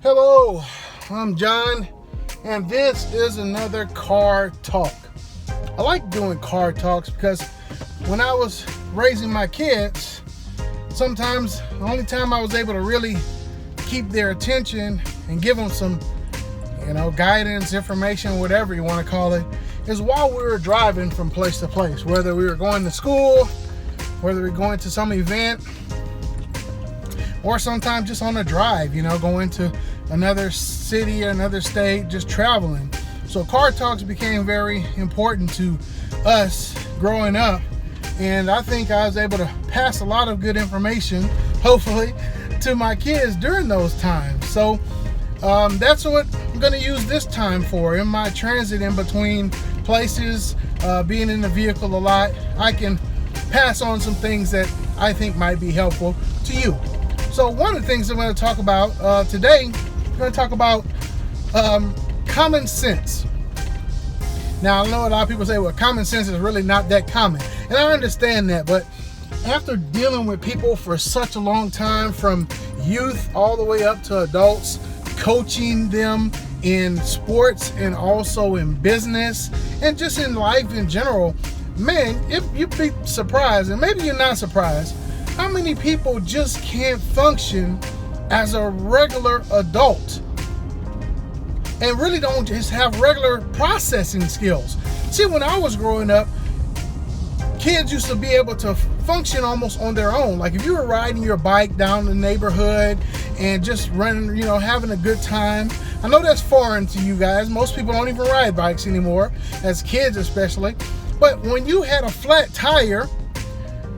Hello, I'm John, and this is another car talk. I like doing car talks because when I was raising my kids, sometimes the only time I was able to really keep their attention and give them some, guidance, information, whatever you want to call it, is while we were driving from place to place, whether we were going to school, whether we were going to some event, or sometimes just on a drive, going to another city, another state, just traveling. So car talks became very important to us growing up, and I think I was able to pass a lot of good information, hopefully, to my kids during those times. So that's what I'm going to use this time for. In my transit in between places, being in the vehicle a lot, I can pass on some things that I think might be helpful to you. So one of the things I'm going to talk about today, I'm going to talk about common sense. Now, I know a lot of people say, well, common sense is really not that common. And I understand that, but after dealing with people for such a long time, from youth all the way up to adults, coaching them in sports and also in business and just in life in general, man, if you'd be surprised, and maybe you're not surprised, how many people just can't function as a regular adult and really don't just have regular processing skills. See, when I was growing up, kids used to be able to function almost on their own. Like if you were riding your bike down the neighborhood and just running, having a good time. I know that's foreign to you guys. Most people don't even ride bikes anymore, as kids especially. But when you had a flat tire,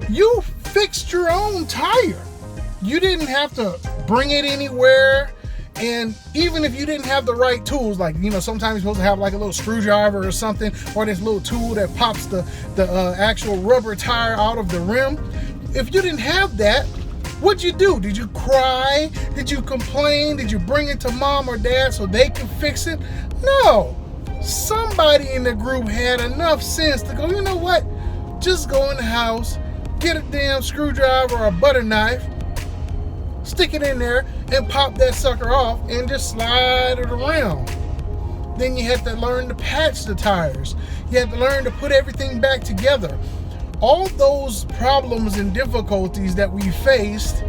you fixed your own tire. You didn't have to bring it anywhere. And even if you didn't have the right tools, like, sometimes you're supposed to have like a little screwdriver or something, or this little tool that pops the actual rubber tire out of the rim. If you didn't have that, what'd you do? Did you cry? Did you complain? Did you bring it to mom or dad so they could fix it? No. Somebody in the group had enough sense to go, you know what? Just go in the house, get a damn screwdriver or a butter knife, stick it in there and pop that sucker off and just slide it around. Then you had to learn to patch the tires. You had to learn to put everything back together. All those problems and difficulties that we faced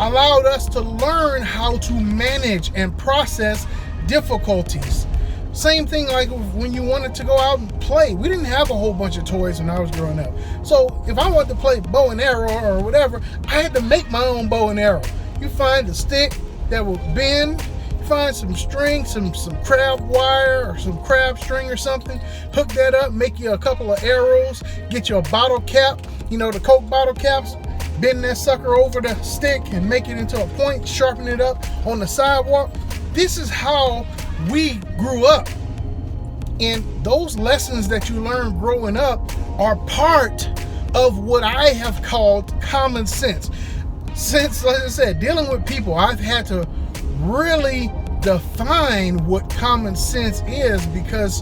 allowed us to learn how to manage and process difficulties. Same thing like when you wanted to go out and play. We didn't have a whole bunch of toys when I was growing up. So if I wanted to play bow and arrow or whatever, I had to make my own bow and arrow. You find a stick that will bend, you find some string, some crab wire or some crab string or something, hook that up, make you a couple of arrows, get you a bottle cap, the Coke bottle caps, bend that sucker over the stick and make it into a point, sharpen it up on the sidewalk. This is how we grew up, and those lessons that you learn growing up are part of what I have called common sense. Since, like I said, dealing with people, I've had to really define what common sense is, because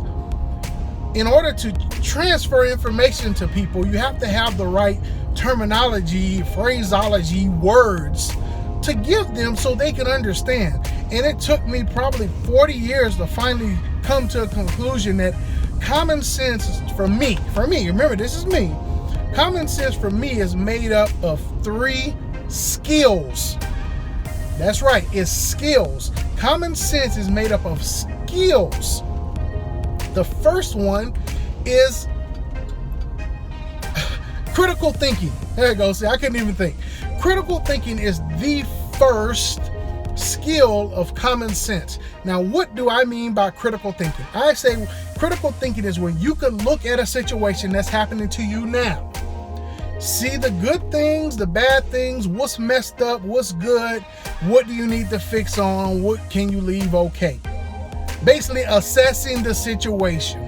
in order to transfer information to people, you have to have the right terminology, phraseology, words to give them so they can understand. And it took me probably 40 years to finally come to a conclusion that common sense is, for me, remember this is me, common sense for me is made up of 3 skills. That's right, it's skills. Common sense is made up of skills. The first one is critical thinking. There you go. See, I couldn't even think. Critical thinking is the first skill of common sense. Now, what do I mean by critical thinking? I say critical thinking is when you can look at a situation that's happening to you now, see the good things, the bad things, what's messed up, what's good, what do you need to fix on, what can you leave okay. Basically assessing the situation.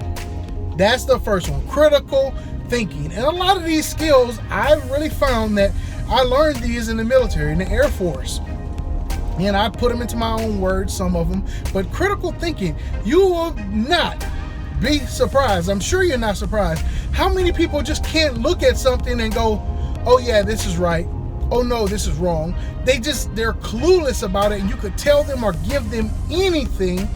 That's the first one, critical thinking. And a lot of these skills, I've really found that I learned these in the military, in the Air Force. And I put them into my own words, some of them. But critical thinking, you will not be surprised. I'm sure you're not surprised how many people just can't look at something and go, oh yeah, this is right. oh no, this is wrong. They're clueless about it, and you could tell them or give them anything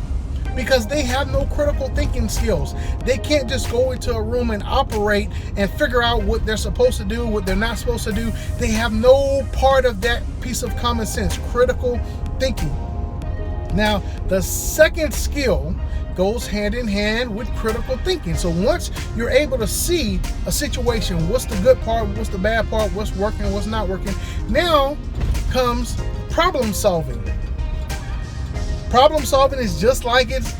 because they have no critical thinking skills. They can't just go into a room and operate and figure out what they're supposed to do, what they're not supposed to do. They have no part of that piece of common sense, critical thinking. Now, the second skill goes hand in hand with critical thinking. So once you're able to see a situation, what's the good part, what's the bad part, what's working, what's not working, now comes problem solving. Problem solving is just like its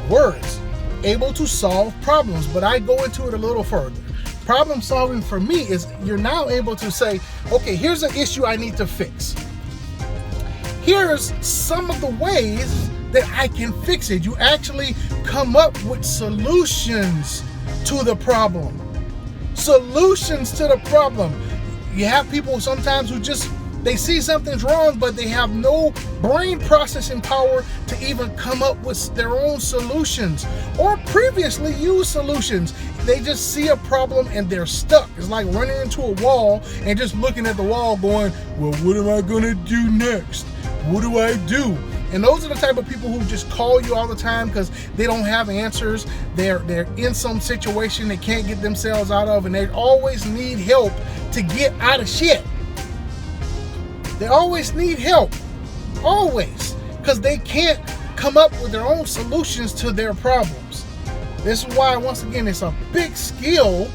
words, able to solve problems, but I go into it a little further. Problem solving for me is you're now able to say, okay, here's an issue I need to fix. Here's some of the ways that I can fix it. You actually come up with solutions to the problem. Solutions to the problem. You have people sometimes who they see something's wrong, but they have no brain processing power to even come up with their own solutions or previously used solutions. They just see a problem and they're stuck. It's like running into a wall and just looking at the wall going, well, what am I gonna do next? What do I do? And those are the type of people who just call you all the time because they don't have answers. They're in some situation they can't get themselves out of, and they always need help to get out of shit. They always need help, always, because they can't come up with their own solutions to their problems. This is why, once again, it's a big skill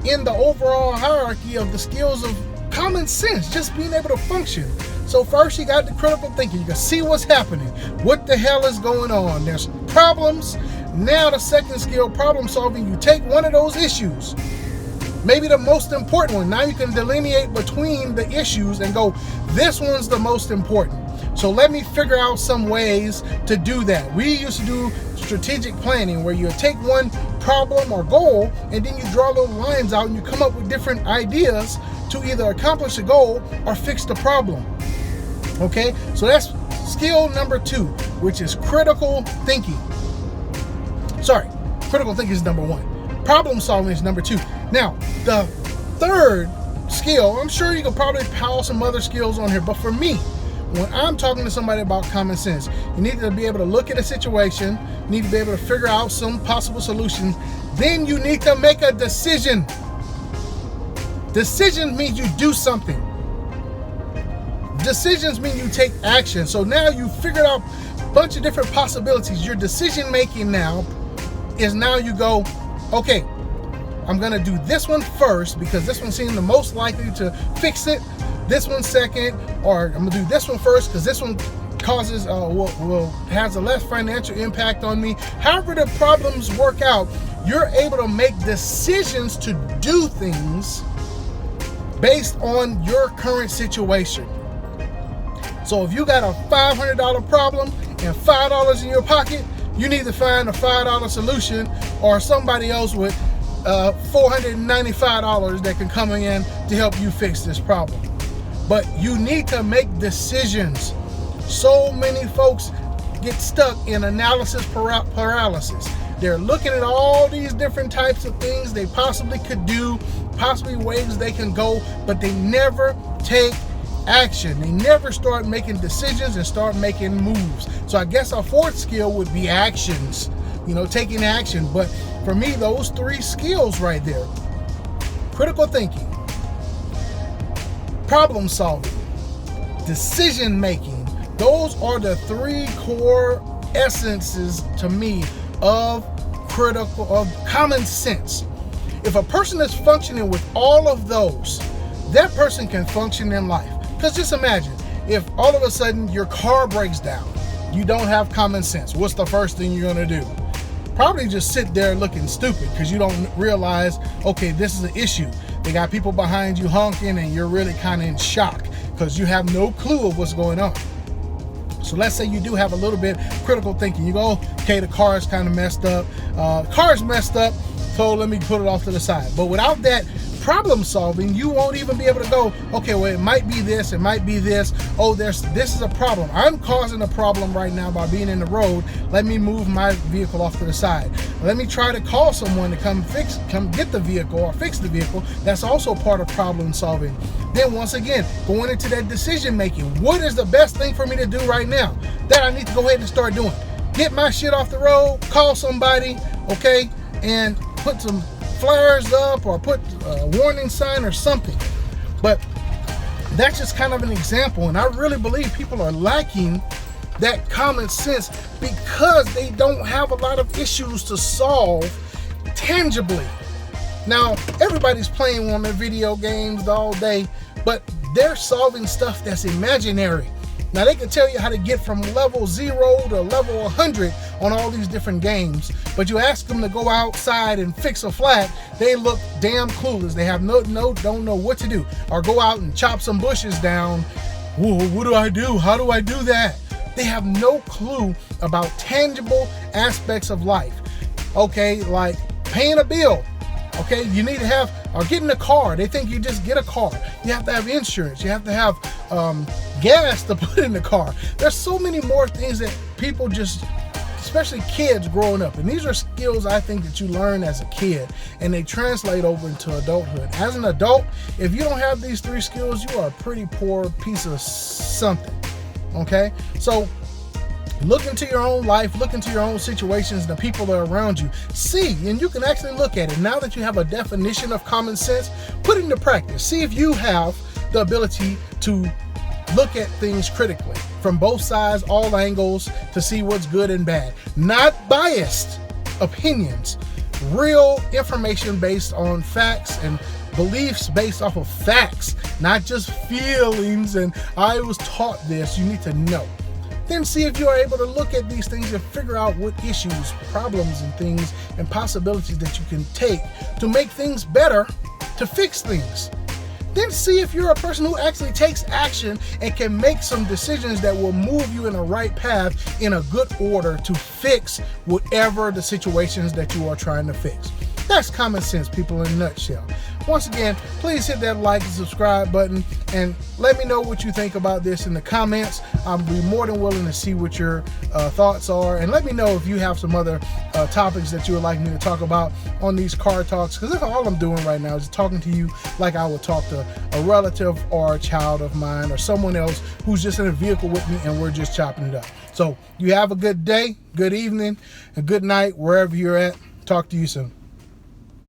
in the overall hierarchy of the skills of common sense, just being able to function. So first you got the critical thinking. You can see what's happening. What the hell is going on? There's problems. Now the second skill, problem solving, you take one of those issues, maybe the most important one. Now you can delineate between the issues and go, this one's the most important. So let me figure out some ways to do that. We used to do strategic planning where you take one problem or goal and then you draw little lines out and you come up with different ideas to either accomplish a goal or fix the problem. Okay, so that's skill number 2, which is critical thinking. Sorry, critical thinking is number 1. Problem solving is number 2. Now, the third skill, I'm sure you could probably pile some other skills on here, but for me, when I'm talking to somebody about common sense, you need to be able to look at a situation, you need to be able to figure out some possible solutions, then you need to make a decision. Decision means you do something. Decisions mean you take action. So now you figured out a bunch of different possibilities. Your decision making now is now you go, okay, I'm gonna do this one first because this one seems the most likely to fix it. This one second, or I'm gonna do this one first because this one causes has a less financial impact on me. However the problems work out, you're able to make decisions to do things based on your current situation. So if you got a $500 problem and $5 in your pocket, you need to find a $5 solution or somebody else with $495 that can come in to help you fix this problem. But you need to make decisions. So many folks get stuck in analysis paralysis. They're looking at all these different types of things they possibly could do, possibly ways they can go, but they never take action. They never start making decisions and start making moves. So I guess our fourth skill would be actions, taking action. But for me, those 3 skills right there, critical thinking, problem solving, decision making, those are the 3 core essences to me of common sense. If a person is functioning with all of those, that person can function in life. Because just imagine, if all of a sudden your car breaks down, you don't have common sense, what's the first thing you're gonna do? Probably just sit there looking stupid because you don't realize, okay, this is an issue. They got people behind you honking and you're really kind of in shock because you have no clue of what's going on. So let's say you do have a little bit critical thinking. You go, okay, the car is kind of messed up. Car's messed up, so let me put it off to the side. But without that problem solving, you won't even be able to go, okay, well, it might be this, it might be this. Oh, this is a problem. I'm causing a problem right now by being in the road. Let me move my vehicle off to the side. Let me try to call someone to come get the vehicle or fix the vehicle. That's also part of problem solving. Then once again, going into that decision making. What is the best thing for me to do right now that I need to go ahead and start doing? Get my shit off the road, call somebody, okay, and put some flares up or put a warning sign or something. But that's just kind of an example, and I really believe people are lacking that common sense because they don't have a lot of issues to solve tangibly. Now, everybody's playing on their video games all day, but they're solving stuff that's imaginary. Now, they can tell you how to get from level 0 to level 100 on all these different games, but you ask them to go outside and fix a flat, they look damn clueless. They have don't know what to do. Or go out and chop some bushes down. Whoa, what do I do? How do I do that? They have no clue about tangible aspects of life. Okay, like paying a bill. Okay, you need to have, or getting a car. They think you just get a car. You have to have insurance. You have to have gas to put in the car. There's so many more things that people just, especially kids growing up, and these are skills I think that you learn as a kid and they translate over into adulthood. As an adult, if you don't have these 3 skills, you are a pretty poor piece of something. Okay, so look into your own life, look into your own situations, the people that are around you. See, and you can actually look at it. Now that you have a definition of common sense, put it into practice. See if you have the ability to look at things critically from both sides, all angles, to see what's good and bad. Not biased opinions, real information based on facts and beliefs based off of facts, not just feelings and I was taught this. You need to know. Then see if you are able to look at these things and figure out what issues, problems, and things and possibilities that you can take to make things better, to fix things. Then see if you're a person who actually takes action and can make some decisions that will move you in the right path in a good order to fix whatever the situations that you are trying to fix. That's common sense, people, in a nutshell. Once again, please hit that like and subscribe button and let me know what you think about this in the comments. I'll be more than willing to see what your thoughts are, and let me know if you have some other topics that you would like me to talk about on these car talks, because that's all I'm doing right now is talking to you like I would talk to a relative or a child of mine or someone else who's just in a vehicle with me and we're just chopping it up. So you have a good day, good evening, and good night wherever you're at. Talk to you soon.